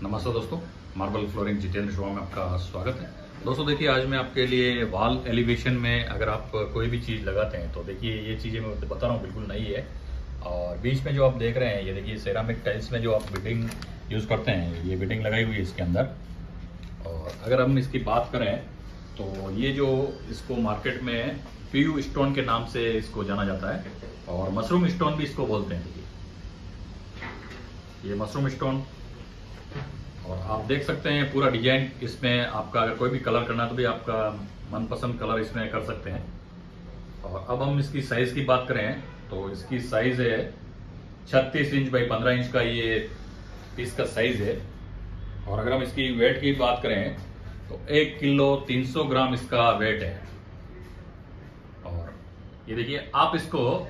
नमस्ते दोस्तों, marble flooring Jitendra Sharma में आपका स्वागत है। दोस्तों देखिए, आज मैं आपके लिए वॉल एलिवेशन में अगर आप कोई भी चीज़ लगाते हैं तो देखिए ये चीज़ें मैं बता रहा हूँ बिल्कुल नई है। और बीच में जो आप देख रहे हैं ये देखिए सेरामिक टाइल्स में जो आप बिडिंग यूज़ करते हैं, ये बिडिंग लगाई हुई है इसके अंदर। और अगर हम इसकी बात करें तो ये जो इसको मार्केट में PU स्टोन के नाम से इसको जाना जाता है और मशरूम स्टोन भी इसको बोलते हैं। देखिए ये मशरूम स्टोन, और आप देख सकते हैं पूरा डिजाइन इसमें। आपका अगर कोई भी कलर करना है तो भी आपका मनपसंद कलर इसमें कर सकते हैं। और अब हम इसकी साइज की बात करें तो इसकी साइज है 36 इंच बाई 15 इंच का ये पीस का साइज है। और अगर हम इसकी वेट की बात करें तो 1 किलो 300 ग्राम इसका वेट है। और ये देखिए, आप इसको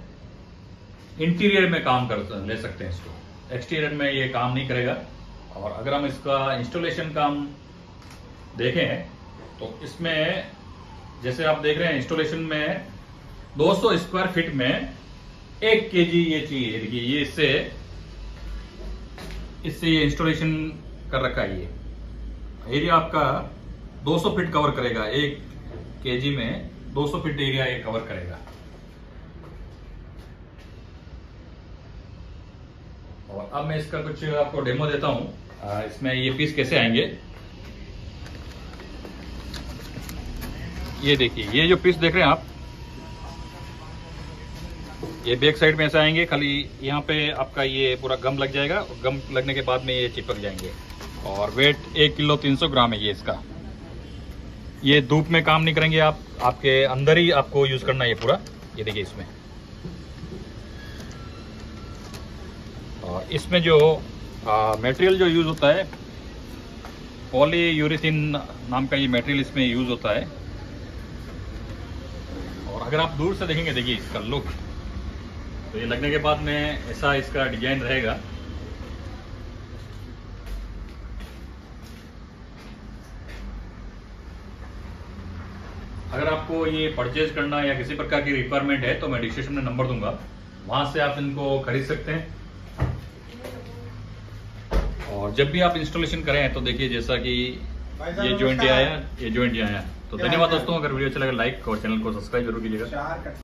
इंटीरियर में काम कर ले सकते हैं, इसको एक्सटीरियर में ये काम नहीं करेगा। और अगर हम इसका इंस्टॉलेशन काम देखें तो इसमें जैसे आप देख रहे हैं इंस्टॉलेशन में 200 स्क्वायर फीट में 1 kg ये चाहिए। देखिए ये इससे ये इंस्टॉलेशन कर रखा है। ये एरिया आपका 200 फीट कवर करेगा। 1 kg में 200 फीट एरिया ये कवर करेगा। और अब मैं इसका कुछ आपको डेमो देता हूं। इसमें ये पीस कैसे आएंगे, ये देखिए। ये जो पीस देख रहे हैं आप, ये बैक साइड में ऐसे आएंगे। खाली यहाँ पे आपका ये पूरा गम लग जाएगा और गम लगने के बाद में ये चिपक जाएंगे। और वेट 1 किलो 300 ग्राम है ये इसका। ये धूप में काम नहीं करेंगे, आपके अंदर ही आपको यूज करना है ये पूरा। ये देखिए इसमें, और इसमें जो मटेरियल जो यूज होता है, पॉलीयूरेथीन नाम का ये मटेरियल इसमें यूज होता है। और अगर आप दूर से देखेंगे, देखिए इसका लुक, तो ये लगने के बाद में ऐसा इसका डिजाइन रहेगा। अगर आपको ये परचेज करना या किसी प्रकार की रिक्वायरमेंट है तो मैं डिस्क्रिप्शन में नंबर दूंगा, वहां से आप इनको खरीद सकते हैं। और जब भी आप इंस्टॉलेशन करें तो देखिए जैसा कि ये जॉइंट आया, ये जॉइंट आया। तो धन्यवाद दोस्तों। अगर वीडियो अच्छा लगा लाइक और चैनल को सब्सक्राइब जरूर कीजिएगा।